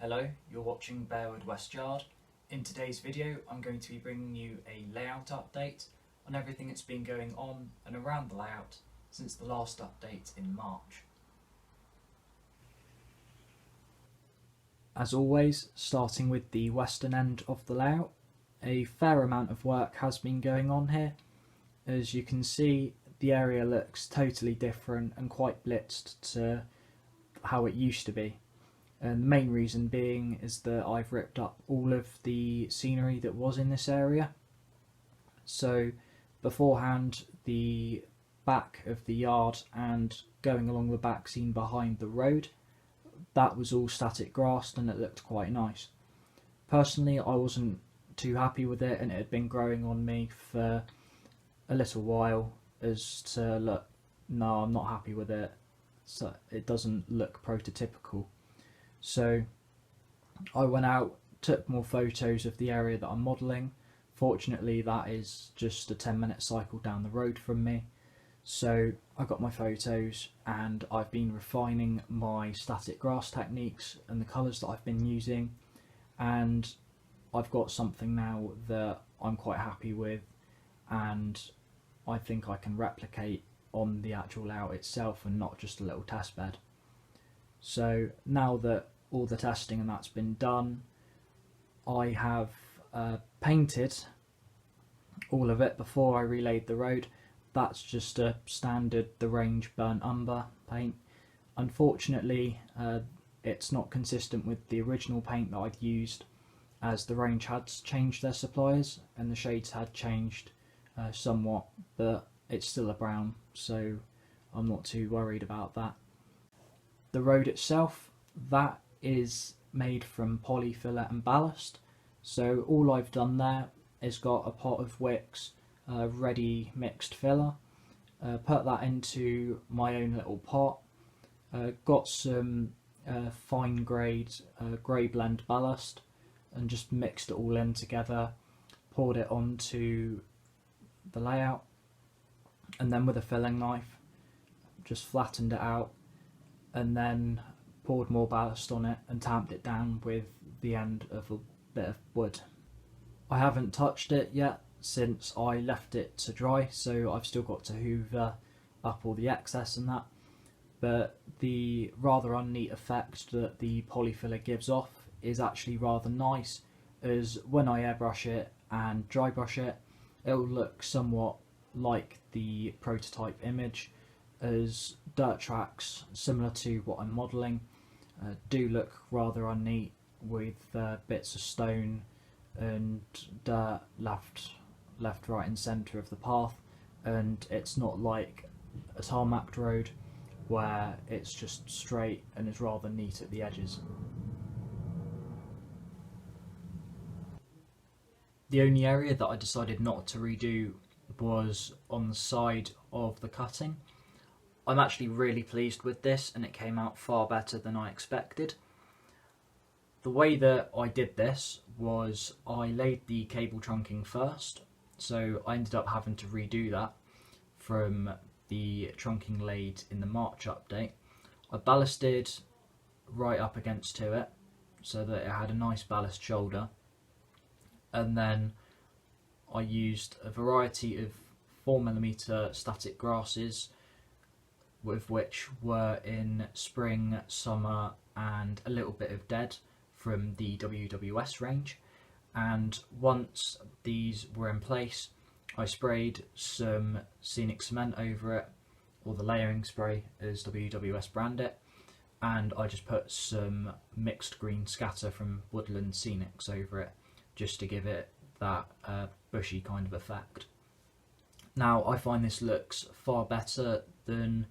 Hello, you're watching Bearwood West Yard. In today's video I'm going to be bringing you a layout update on everything that's been going on and around the layout since the last update in March. As always, starting with the western end of the layout, a fair amount of work has been going on here. As you can see, the area looks totally different and quite blitzed to how it used to be. And the main reason being is that I've ripped up all of the scenery that was in this area. So beforehand, the back of the yard and going along the back scene behind the road, that was all static grassed and it looked quite nice. Personally, I wasn't too happy with it, and it had been growing on me for a little while as to look, no, I'm not happy with it, so it doesn't look prototypical. So I went out, took more photos of the area that I'm modelling. Fortunately, that is just a 10-minute cycle down the road from me. So I got my photos and I've been refining my static grass techniques and the colours that I've been using, and I've got something now that I'm quite happy with and I think I can replicate on the actual layout itself and not just a little test bed. So now that all the testing and that's been done, I have painted all of it before I relaid the road. That's just a standard The Range burnt umber paint. Unfortunately, it's not consistent with the original paint that I'd used, as The Range had changed their suppliers and the shades had changed somewhat, but it's still a brown, so I'm not too worried about that. The road itself, that is made from poly fillet and ballast, so all I've done there is got a pot of wicks, ready mixed filler, put that into my own little pot, got some fine grade grey blend ballast and just mixed it all in together, poured it onto the layout, and then with a filling knife just flattened it out and then poured more ballast on it and tamped it down with the end of a bit of wood. I haven't touched it yet since I left it to dry, so I've still got to hoover up all the excess and that, but the rather unneat effect that the polyfiller gives off is actually rather nice, as when I airbrush it and dry brush it, it'll look somewhat like the prototype image, as dirt tracks similar to what I'm modelling do look rather unneat, with bits of stone and dirt left, right and centre of the path, and it's not like a tarmacked road where it's just straight and is rather neat at the edges. The only area that I decided not to redo was on the side of the cutting. I'm actually really pleased with this and it came out far better than I expected. The way that I did this was I laid the cable trunking first, so I ended up having to redo that from the trunking laid in the March update. I ballasted right up against to it so that it had a nice ballast shoulder, and then I used a variety of 4mm static grasses, with which were in spring, summer and a little bit of dead from the WWS range, and once these were in place I sprayed some scenic cement over it, or the layering spray as WWS brand it, and I just put some mixed green scatter from Woodland Scenics over it just to give it that bushy kind of effect. Now I find this looks far better than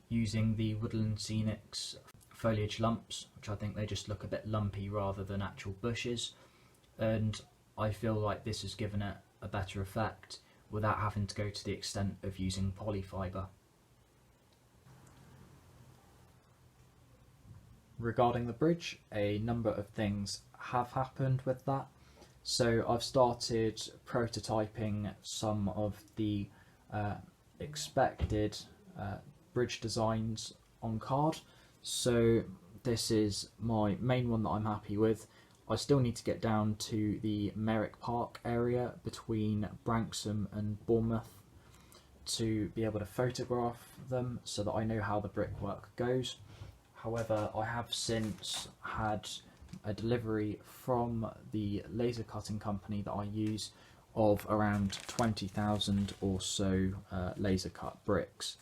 using the Woodland Scenics foliage lumps, which I think they just look a bit lumpy rather than actual bushes, and I feel like this has given it a better effect without having to go to the extent of using polyfibre. Regarding the bridge, a number of things have happened with that. So I've started prototyping some of the expected bridge designs on card. So this is my main one that I'm happy with. I still need to get down to the Merrick Park area between Branksome and Bournemouth to be able to photograph them so that I know how the brickwork goes. However, I have since had a delivery from the laser cutting company that I use of around 20,000 or so laser cut bricks.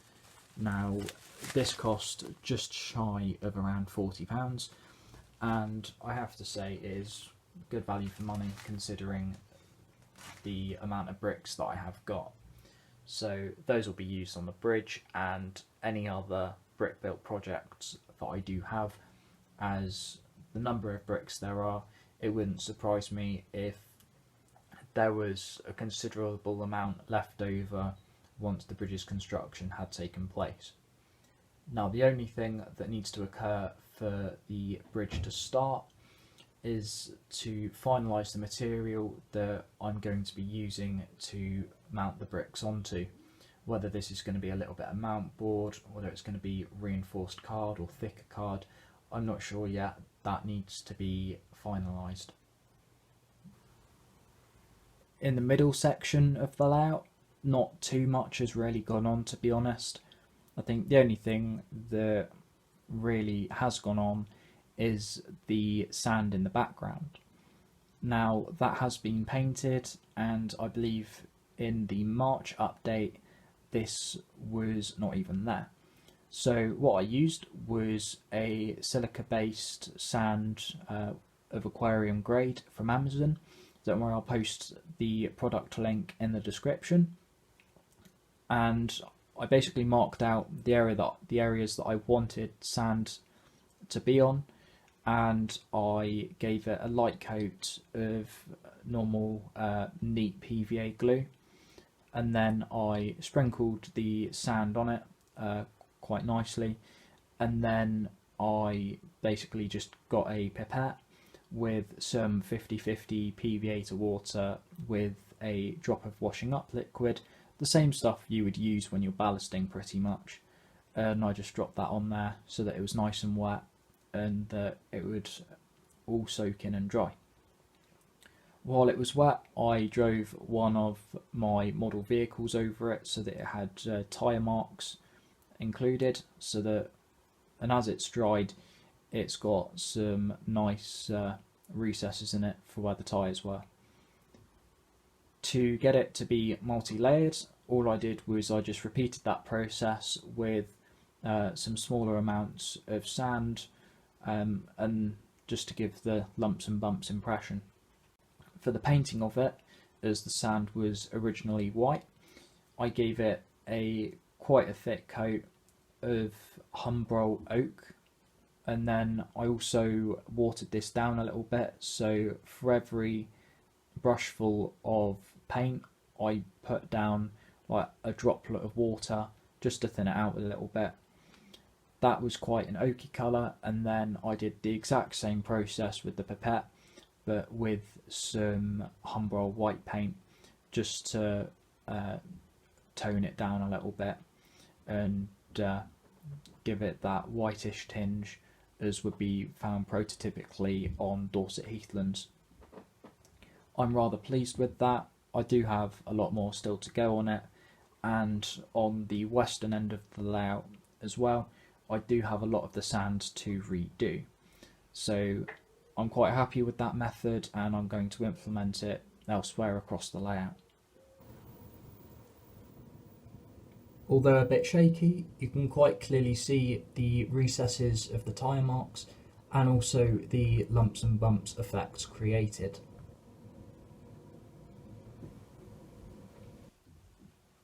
Now this cost just shy of around £40, and I have to say is good value for money considering the amount of bricks that I have got. So those will be used on the bridge and any other brick built projects that I do have. As the number of bricks there are, it wouldn't surprise me if there was a considerable amount left over once the bridge's construction had taken place. Now the only thing that needs to occur for the bridge to start is to finalise the material that I'm going to be using to mount the bricks onto. Whether this is going to be a little bit of mount board, whether it's going to be reinforced card or thicker card, I'm not sure yet. That needs to be finalised. In the middle section of the layout, not too much has really gone on, to be honest. I think the only thing that really has gone on is the sand in the background. Now that has been painted, and I believe in the March update this was not even there. So what I used was a silica based sand of aquarium grade from Amazon. Don't worry, I'll post the product link in the description. And I basically marked out the areas that I wanted sand to be on, and I gave it a light coat of normal neat PVA glue, and then I sprinkled the sand on it quite nicely, and then I basically just got a pipette with some 50-50 PVA to water with a drop of washing up liquid, the same stuff you would use when you're ballasting pretty much, and I just dropped that on there so that it was nice and wet and that it would all soak in and dry. While it was wet, I drove one of my model vehicles over it so that it had tyre marks included, so that, and as it's dried, it's got some nice recesses in it for where the tyres were. To get it to be multi-layered, all I did was I just repeated that process with some smaller amounts of sand, and just to give the lumps and bumps impression. For the painting of it, as the sand was originally white, I gave it quite a thick coat of Humbrol oak, and then I also watered this down a little bit, so for every brushful of paint I put down like a droplet of water just to thin it out a little bit. That was quite an oaky colour, and then I did the exact same process with the pipette but with some Humbrol white paint just to tone it down a little bit and give it that whitish tinge as would be found prototypically on Dorset heathlands. I'm rather pleased with that. I do have a lot more still to go on it, and on the western end of the layout as well, I do have a lot of the sand to redo. So I'm quite happy with that method, and I'm going to implement it elsewhere across the layout. Although a bit shaky, you can quite clearly see the recesses of the tyre marks and also the lumps and bumps effects created.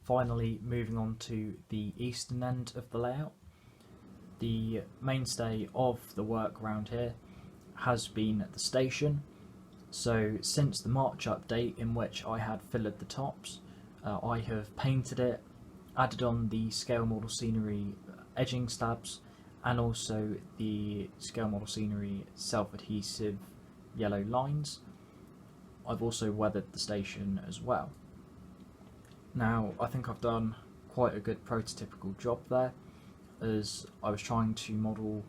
Finally, moving on to the eastern end of the layout. The mainstay of the work around here has been the station. So since the March update, in which I had fillered the tops, I have painted it, added on the scale model scenery edging stabs, and also the scale model scenery self-adhesive yellow lines. I've also weathered the station as well. Now I think I've done quite a good prototypical job there, as I was trying to model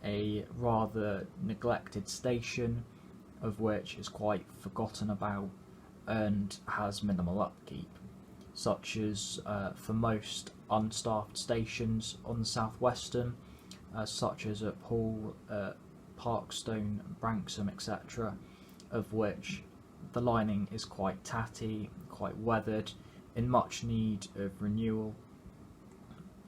a rather neglected station, of which is quite forgotten about and has minimal upkeep, such as for most unstaffed stations on the southwestern, such as at Poole, Parkstone, Branksome, etc., of which the lining is quite tatty, quite weathered, in much need of renewal,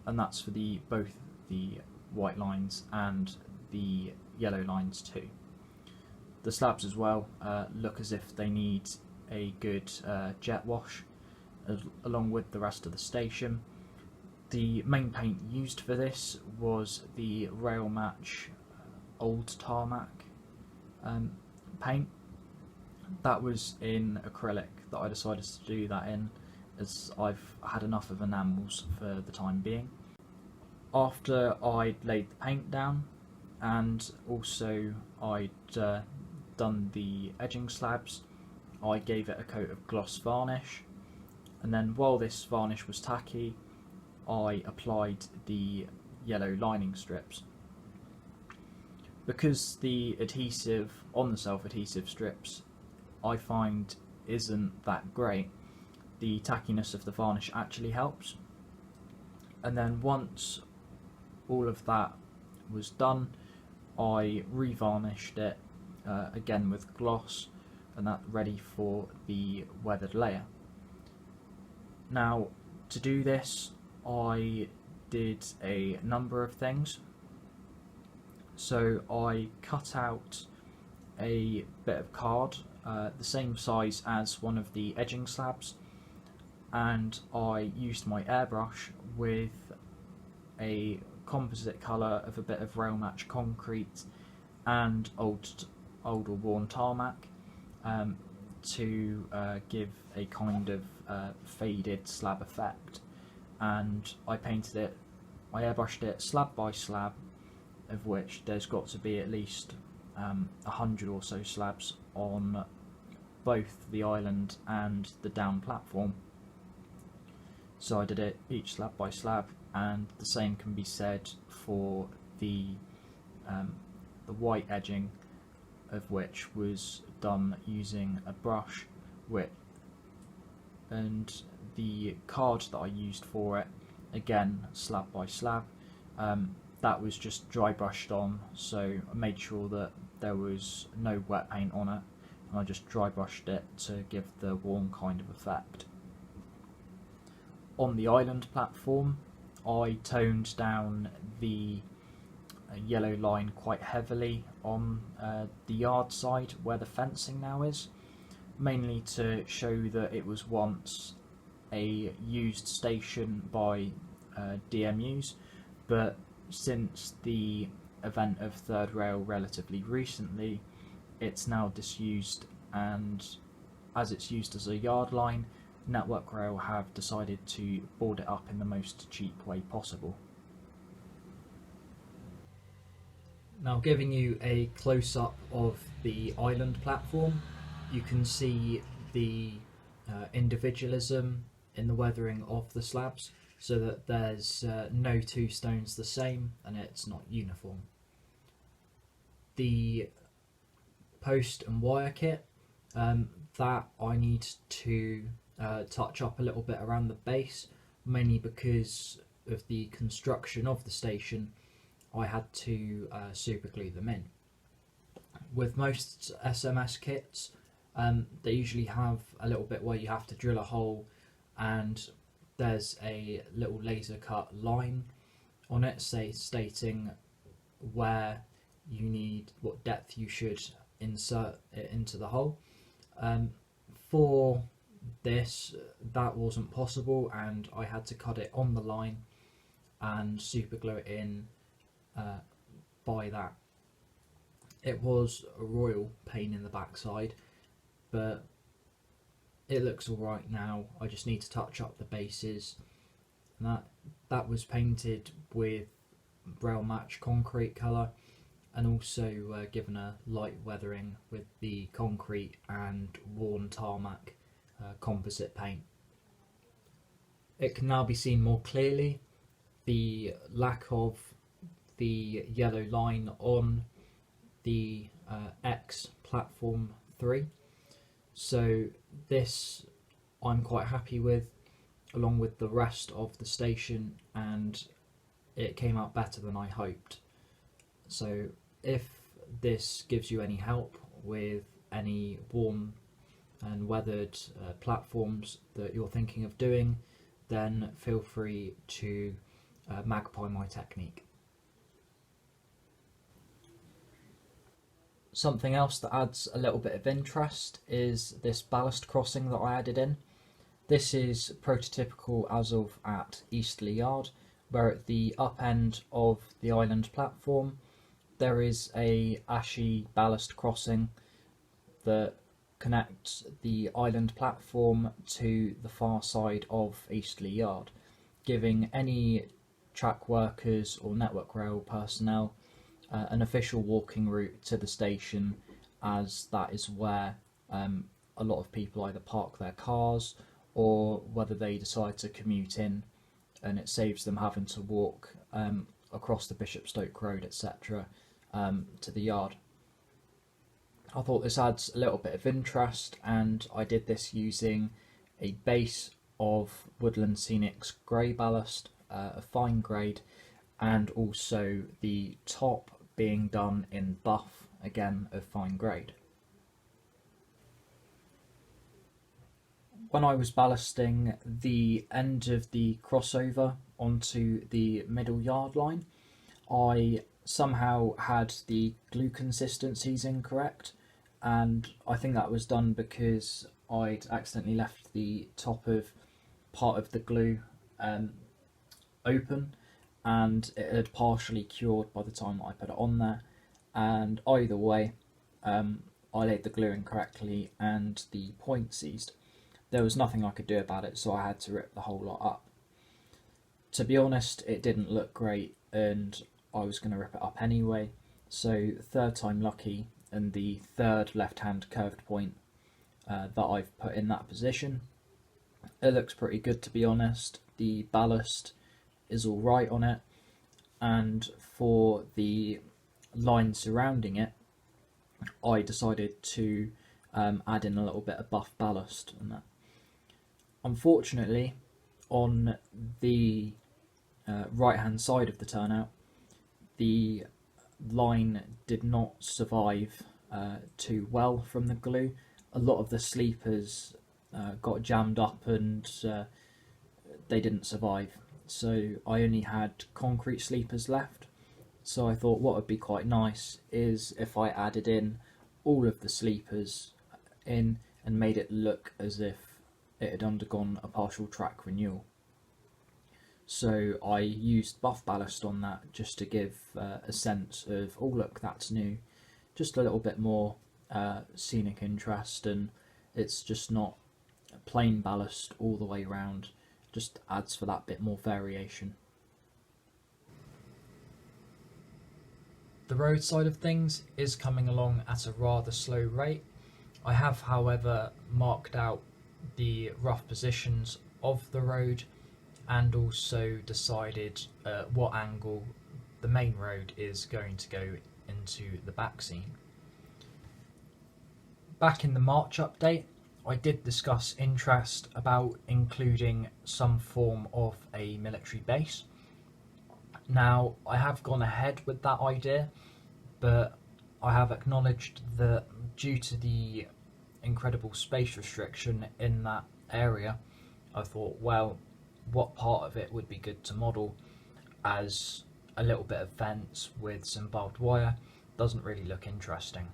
and that's for both the white lines and the yellow lines too. The slabs as well look as if they need a good jet wash, along with the rest of the station. The main paint used for this was the Rail Match Old Tarmac paint. That was in acrylic that I decided to do that in, as I've had enough of enamels for the time being. After I'd laid the paint down, and also I'd done the edging slabs, I gave it a coat of gloss varnish, and then while this varnish was tacky, I applied the yellow lining strips. Because the adhesive on the self-adhesive strips I find isn't that great, the tackiness of the varnish actually helps. And then once all of that was done, I revarnished it again with gloss, and that ready for the weathered layer. Now, to do this, I did a number of things. So I cut out a bit of card, the same size as one of the edging slabs, and I used my airbrush with a composite colour of a bit of Rail Match concrete and old or worn tarmac to give a kind of faded slab effect, and I painted it, I airbrushed it slab by slab, of which there's got to be at least 100 or so slabs on both the island and the down platform. So I did it each slab by slab, and the same can be said for the white edging, of which was done using a brush and the card that I used for it, again slab by slab, that was just dry brushed on, so I made sure that there was no wet paint on it, and I just dry brushed it to give the warm kind of effect. On the island platform, I toned down the yellow line quite heavily on the yard side where the fencing now is, mainly to show that it was once a used station by DMUs, but since the event of Third Rail relatively recently, it's now disused, and as it's used as a yard line, Network Rail have decided to board it up in the most cheap way possible. Now, giving you a close-up of the island platform, you can see the individualism in the weathering of the slabs, so that there's no two stones the same and it's not uniform. The post and wire kit, that I need to touch up a little bit around the base, mainly because of the construction of the station. I had to super glue them in. With most SMS kits, they usually have a little bit where you have to drill a hole, and there's a little laser cut line on it stating where you need, what depth you should insert it into the hole. For this, that wasn't possible, and I had to cut it on the line and super glue it in by that. It was a royal pain in the backside, but it looks alright now. I just need to touch up the bases, and that was painted with Rail Match concrete colour, and also given a light weathering with the concrete and worn tarmac composite paint. It can now be seen more clearly the lack of the yellow line on the X platform 3. So this I'm quite happy with, along with the rest of the station, and it came out better than I hoped. So if this gives you any help with any worn and weathered platforms that you're thinking of doing, then feel free to magpie my technique. Something else that adds a little bit of interest is this ballast crossing that I added in. This is prototypical as of at Easterly Yard, where at the up end of the island platform there is a ashy ballast crossing that connects the island platform to the far side of Easterly Yard, giving any track workers or Network Rail personnel an official walking route to the station, as that is where a lot of people either park their cars or whether they decide to commute in, and it saves them having to walk across the Bishopstoke Road, etc. To the yard. I thought this adds a little bit of interest, and I did this using a base of Woodland Scenics grey ballast, a fine grade, and also the top being done in buff, again of fine grade. When I was ballasting the end of the crossover onto the middle yard line, I somehow had the glue consistencies incorrect, and I think that was done because I'd accidentally left the top of part of the glue open, and it had partially cured by the time I put it on there. And either way, I laid the glue incorrectly and the point seized. There was nothing I could do about it, so I had to rip the whole lot up. To be honest, it didn't look great, and I was going to rip it up anyway, so third time lucky, and the third left-hand curved point that I've put in that position. It looks pretty good, to be honest. The ballast is all right on it, and for the line surrounding it, I decided to add in a little bit of buff ballast and that. Unfortunately, on the right hand side of the turnout, the line did not survive too well from the glue. A lot of the sleepers got jammed up, and they didn't survive. So I only had concrete sleepers left. So I thought what would be quite nice is if I added in all of the sleepers in and made it look as if it had undergone a partial track renewal. So I used buff ballast on that just to give a sense of, oh look, that's new, just a little bit more scenic interest, and it's just not plain ballast all the way around, just adds for that bit more variation. The road side of things is coming along at a rather slow rate. I have, however, marked out the rough positions of the road and also decided what angle the main road is going to go into the back scene. Back in the March update, I did discuss interest about including some form of a military base. Now, I have gone ahead with that idea, but I have acknowledged that due to the incredible space restriction in that area, I thought, well, what part of it would be good to model, as a little bit of fence with some barbed wire doesn't really look interesting.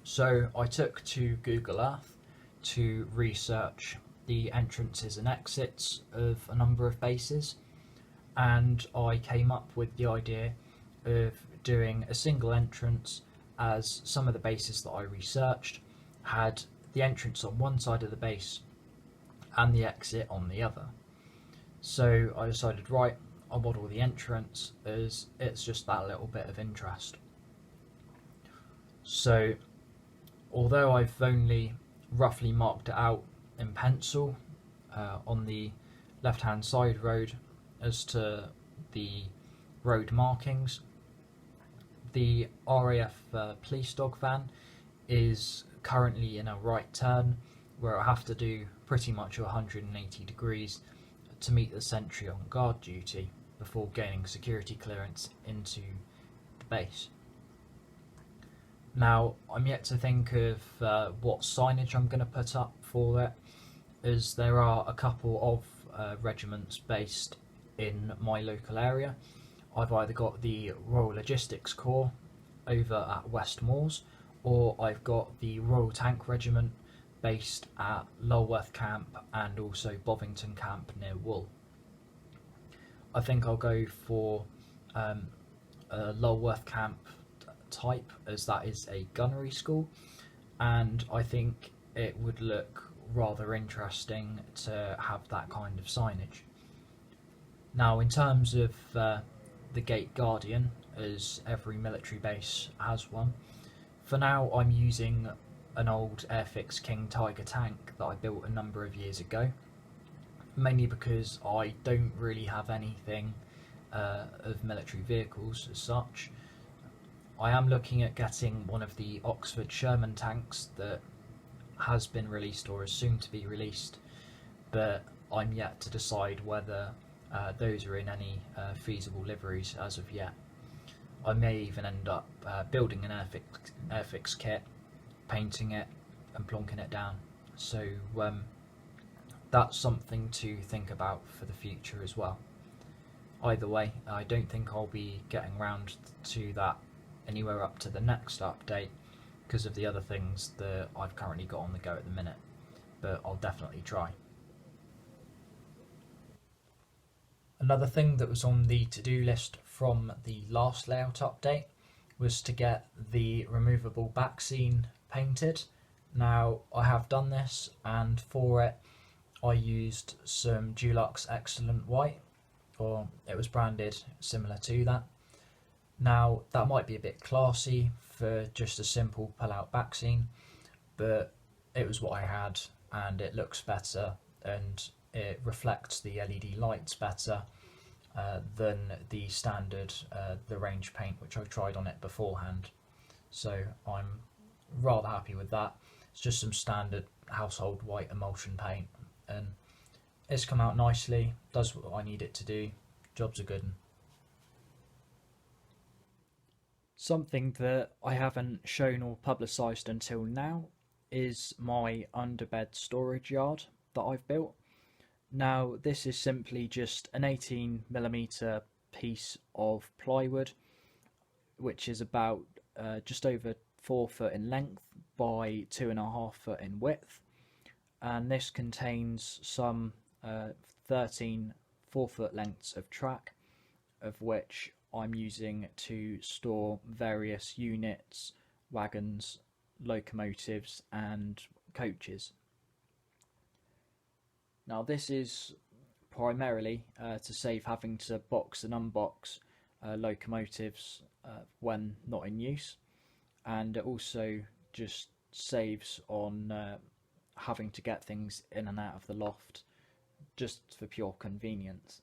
So I took to Google Earth to research the entrances and exits of a number of bases, and I came up with the idea of doing a single entrance, as some of the bases that I researched had the entrance on one side of the base and the exit on the other. So I decided, right, I'll model the entrance as it's just that little bit of interest. So although I've only roughly marked it out in pencil on the left hand side road as to the road markings. The RAF police dog van is currently in a right turn where I have to do pretty much 180 degrees to meet the sentry on guard duty before gaining security clearance into the base. Now, I'm yet to think of what signage I'm going to put up for it, as there are a couple of regiments based in my local area. I've either got the Royal Logistics Corps over at West Moors, or I've got the Royal Tank Regiment based at Lulworth Camp and also Bovington Camp near Wool. I think I'll go for a Lulworth Camp type, as that is a gunnery school, and I think it would look rather interesting to have that kind of signage. Now, in terms of the Gate Guardian, as every military base has one, for now I'm using an old Airfix King Tiger tank that I built a number of years ago, mainly because I don't really have anything of military vehicles as such. I am looking at getting one of the Oxford Sherman tanks that has been released or is soon to be released, but I'm yet to decide whether those are in any feasible liveries as of yet. I may even end up building an Airfix kit, painting it and plonking it down. So that's something to think about for the future as well. Either way, I don't think I'll be getting round to that anywhere up to the next update because of the other things that I've currently got on the go at the minute, but I'll definitely try. Another thing that was on the to-do list from the last layout update was to get the removable back scene painted. Now, I have done this, and for it I used some Dulux Excellent White, or it was branded similar to that. Now, that might be a bit classy for just a simple pull-out back scene, but it was what I had, and it looks better, and it reflects the LED lights better than the standard, the range paint, which I tried on it beforehand. So I'm rather happy with that. It's just some standard household white emulsion paint, and it's come out nicely, does what I need it to do, job's a good one. Something that I haven't shown or publicised until now is my underbed storage yard that I've built. Now, this is simply just an 18mm piece of plywood, which is about just over 4 foot in length by 2.5 foot in width, and this contains some 13 4-foot lengths of track, of which I'm using to store various units, wagons, locomotives and coaches. Now, this is primarily to save having to box and unbox locomotives when not in use, and it also just saves on having to get things in and out of the loft just for pure convenience.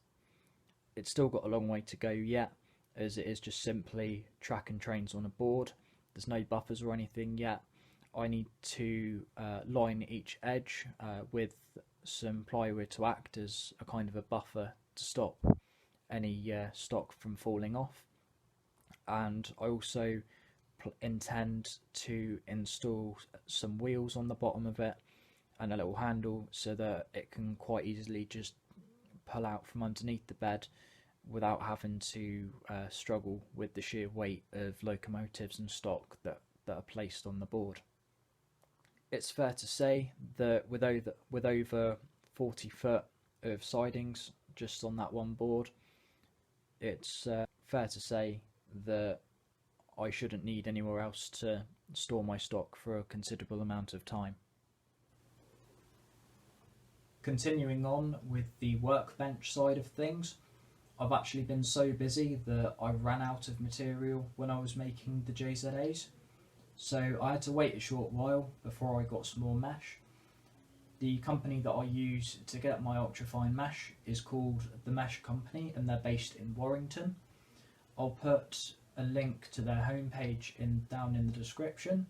It's still got a long way to go yet, as it is just simply track and trains on a board. There's no buffers or anything yet. I need to line each edge with some plywood to act as a kind of a buffer to stop any stock from falling off, and I also intend to install some wheels on the bottom of it and a little handle so that it can quite easily just pull out from underneath the bed without having to struggle with the sheer weight of locomotives and stock that are placed on the board. It's fair to say that with over 40 foot of sidings just on that one board, it's fair to say that I shouldn't need anywhere else to store my stock for a considerable amount of time. Continuing on with the workbench side of things, I've actually been so busy that I ran out of material when I was making the JZAs, so I had to wait a short while before I got some more mesh. The company that I use to get my ultrafine mesh is called The Mesh Company, and they're based in Warrington. I'll put a link to their homepage down in the description.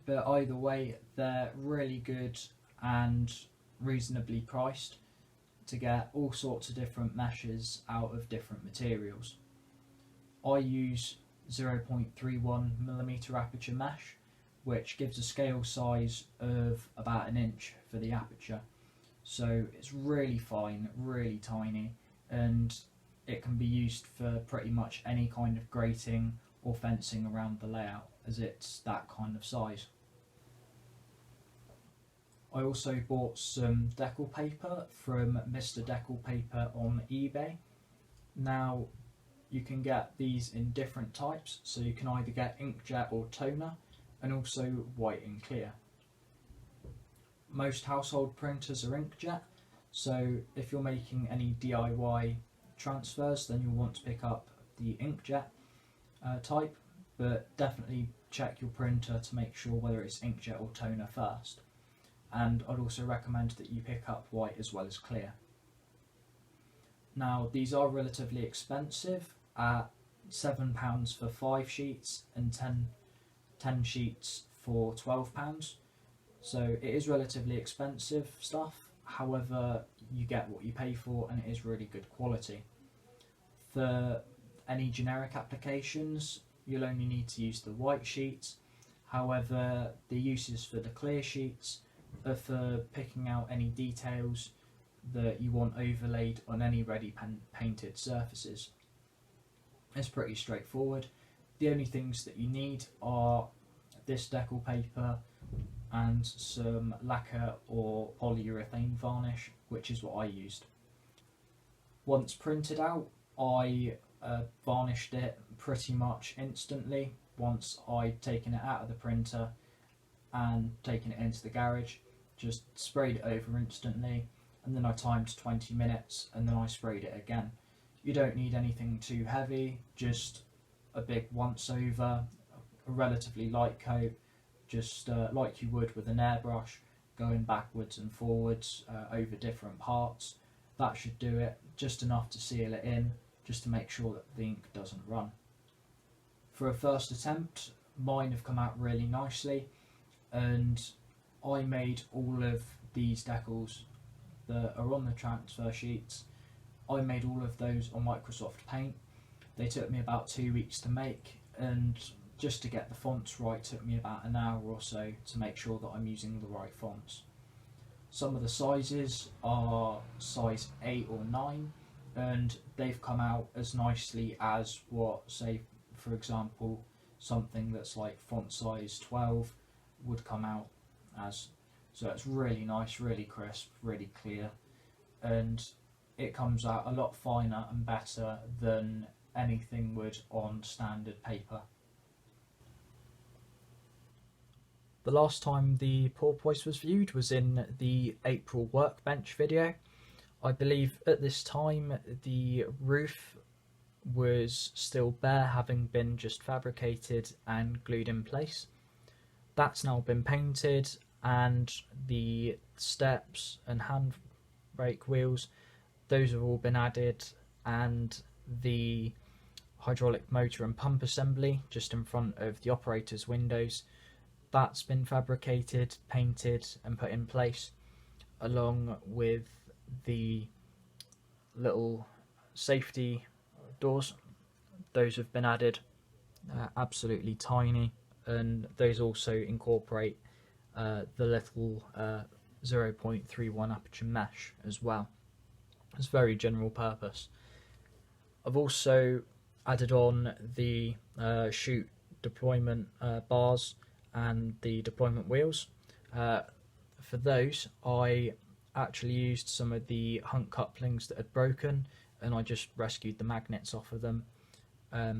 But either way, they're really good and reasonably priced to get all sorts of different meshes out of different materials. I use 0.31mm aperture mesh, which gives a scale size of about an inch for the aperture. So it's really fine, really tiny, and it can be used for pretty much any kind of grating or fencing around the layout, as it's that kind of size. I also bought some decal paper from Mr. Decal Paper on eBay. Now you can get these in different types, so you can either get inkjet or toner, and also white and clear. Most household printers are inkjet, so if you're making any DIY transfers, then you'll want to pick up the inkjet type, but definitely check your printer to make sure whether it's inkjet or toner first. And I'd also recommend that you pick up white as well as clear. Now these are relatively expensive, at £7 for 5 sheets and 10 sheets for £12. So it is relatively expensive stuff, however you get what you pay for and it is really good quality. For any generic applications you'll only need to use the white sheets, however the uses for the clear sheets are for picking out any details that you want overlaid on any ready painted surfaces. It's pretty straightforward. The only things that you need are this decal paper and some lacquer or polyurethane varnish, which is what I used. Once printed out, I varnished it pretty much instantly once I'd taken it out of the printer and taken it into the garage. Just sprayed it over instantly, and then I timed 20 minutes and then I sprayed it again. You don't need anything too heavy, just a big once over, a relatively light coat, just like you would with an airbrush, going backwards and forwards over different parts. That should do it, just enough to seal it in, just to make sure that the ink doesn't run. For a first attempt, mine have come out really nicely, and I made all of these decals that are on the transfer sheets. I made all of those on Microsoft Paint. They took me about 2 weeks to make, and just to get the fonts right took me about an hour or so to make sure that I'm using the right fonts. Some of the sizes are size 8 or 9, and they've come out as nicely as what, say for example, something that's like font size 12 would come out as. So it's really nice, really crisp, really clear, and it comes out a lot finer and better than anything would on standard paper. The last time the porpoise was viewed was in the April Workbench video. I believe at this time the roof was still bare, having been just fabricated and glued in place. That's now been painted, and the steps and handbrake wheels, those have all been added, and the hydraulic motor and pump assembly just in front of the operator's windows, that's been fabricated, painted and put in place, along with the little safety doors. Those have been added. They're absolutely tiny, and those also incorporate the little 0.31 aperture mesh as well. It's very general purpose. I've also added on the chute deployment bars and the deployment wheels. For those, I actually used some of the hunt couplings that had broken, and I just rescued the magnets off of them. I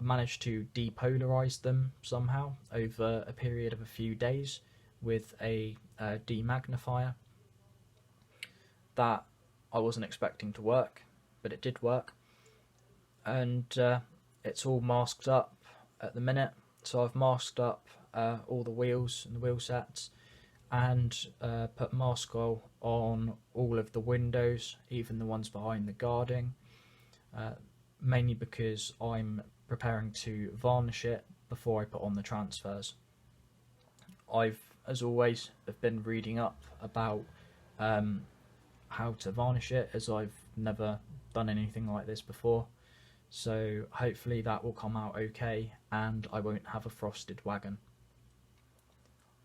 managed to depolarize them somehow over a period of a few days with a demagnifier. That I wasn't expecting to work, but it did work, and it's all masked up at the minute. So I've masked up all the wheels and the wheel sets, and put mask oil on all of the windows, even the ones behind the guarding. mainly because I'm preparing to varnish it before I put on the transfers. I've, as always, have been reading up about how to varnish it, as I've never done anything like this before, so hopefully that will come out okay and I won't have a frosted wagon.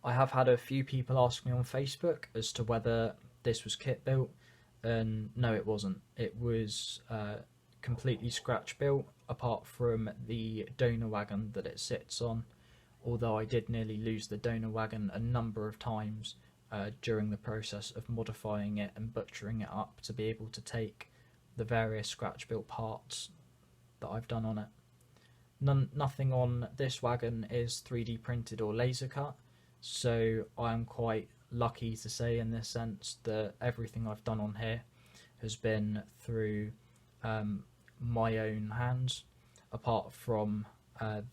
I have had a few people ask me on Facebook as to whether this was kit built, and no, it wasn't. It was completely scratch built apart from the donor wagon that it sits on, although I did nearly lose the donor wagon a number of times during the process of modifying it and butchering it up to be able to take the various scratch built parts that I've done on it. Nothing on this wagon is 3D printed or laser cut, so I am quite lucky to say in this sense that everything I've done on here has been through my own hands, apart from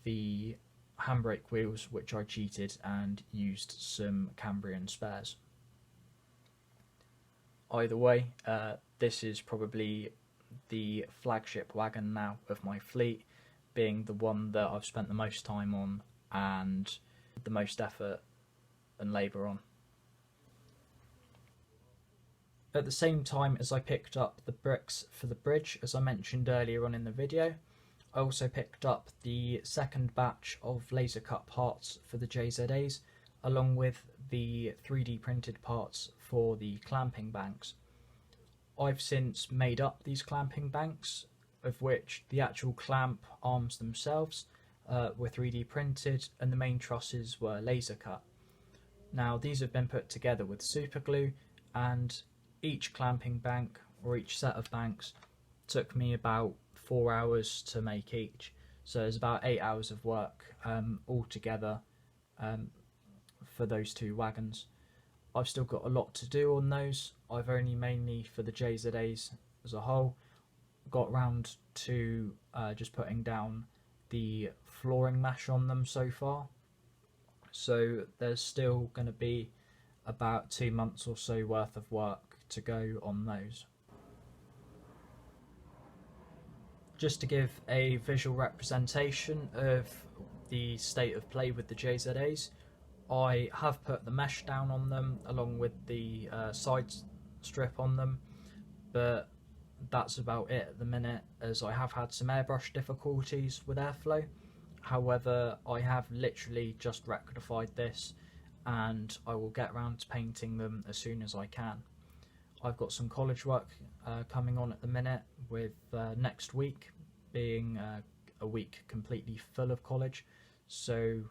the handbrake wheels, which I cheated and used some Cambrian spares. Either way, this is probably the flagship wagon now of my fleet, being the one that I've spent the most time on and the most effort and labour on. At the same time as I picked up the bricks for the bridge, as I mentioned earlier on in the video, I also picked up the second batch of laser cut parts for the JZAs, along with the 3D printed parts for the clamping banks. I've since made up these clamping banks, of which the actual clamp arms themselves were 3D printed and the main trusses were laser cut. Now these have been put together with super glue, and each clamping bank, or each set of banks, took me about 4 hours to make each, so it's about 8 hours of work altogether for those two wagons. I've still got a lot to do on those. I've only mainly, for the JZAs as a whole, got round to just putting down the flooring mesh on them so far, so there's still going to be about 2 months or so worth of work to go on those. Just to give a visual representation of the state of play with the JZAs, I have put the mesh down on them along with the side strip on them, but that's about it at the minute, as I have had some airbrush difficulties with airflow. However, I have literally just rectified this and I will get around to painting them as soon as I can. I've got some college work coming on at the minute, with next week being a week completely full of college, so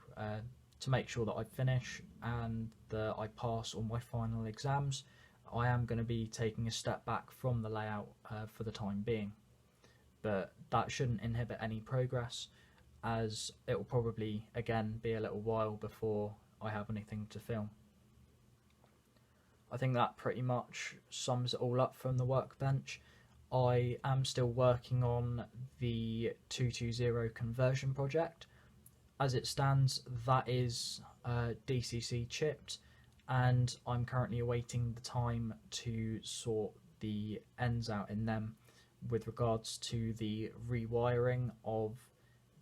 to make sure that I finish and that I pass all my final exams, I am going to be taking a step back from the layout for the time being, but that shouldn't inhibit any progress, as it will probably again be a little while before I have anything to film. I think that pretty much sums it all up from the workbench. I am still working on the 220 conversion project. As it stands, that is DCC chipped, and I'm currently awaiting the time to sort the ends out in them with regards to the rewiring of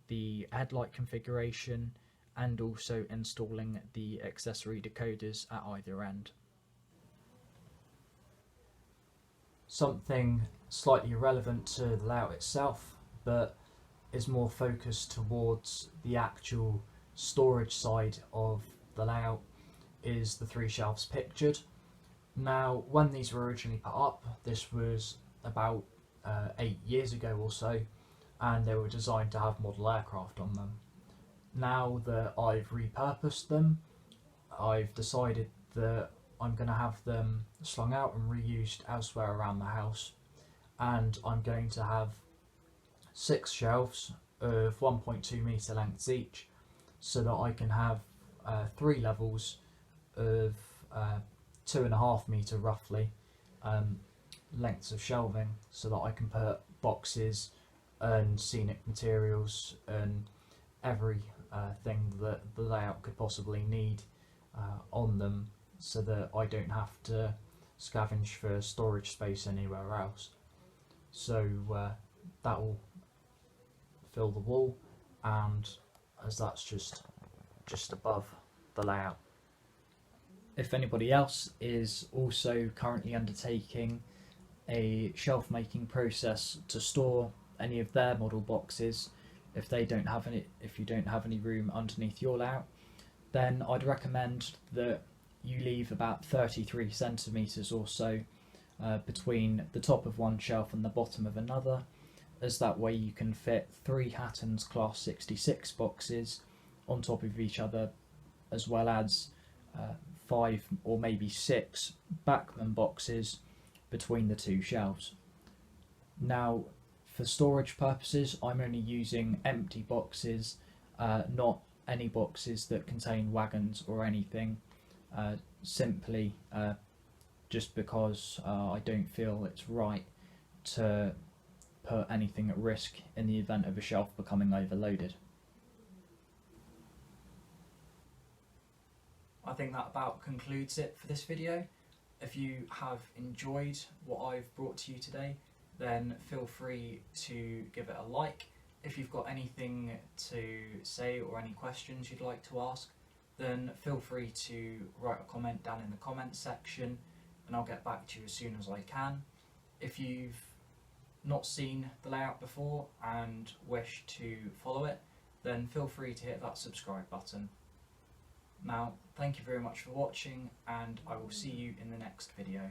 the headlight configuration and also installing the accessory decoders at either end. Something slightly irrelevant to the layout itself, but is more focused towards the actual storage side of the layout, is the 3 shelves pictured. Now, when these were originally put up, this was about 8 years ago or so, and they were designed to have model aircraft on them. Now that I've repurposed them, I've decided that I'm going to have them slung out and reused elsewhere around the house, and I'm going to have 6 shelves of 1.2 metre lengths each, so that I can have 3 levels of 2.5 metre roughly lengths of shelving, so that I can put boxes and scenic materials and every thing that the layout could possibly need on them, so that I don't have to scavenge for storage space anywhere else. So that will fill the wall, and as that's just above the layout. If anybody else is also currently undertaking a shelf making process to store any of their model boxes, if you don't have any room underneath your layout, then I'd recommend that you leave about 33 centimetres or so between the top of one shelf and the bottom of another, as that way you can fit 3 Hatton's Class 66 boxes on top of each other, as well as 5 or maybe 6 Bachmann boxes between the two shelves. Now, for storage purposes, I'm only using empty boxes, not any boxes that contain wagons or anything, simply just because I don't feel it's right to put anything at risk in the event of a shelf becoming overloaded. I think that about concludes it for this video. If you have enjoyed what I've brought to you today, then feel free to give it a like. If you've got anything to say or any questions you'd like to ask, then feel free to write a comment down in the comments section and I'll get back to you as soon as I can. If you've not seen the layout before and wish to follow it, then feel free to hit that subscribe button. Now, thank you very much for watching, and I will see you in the next video.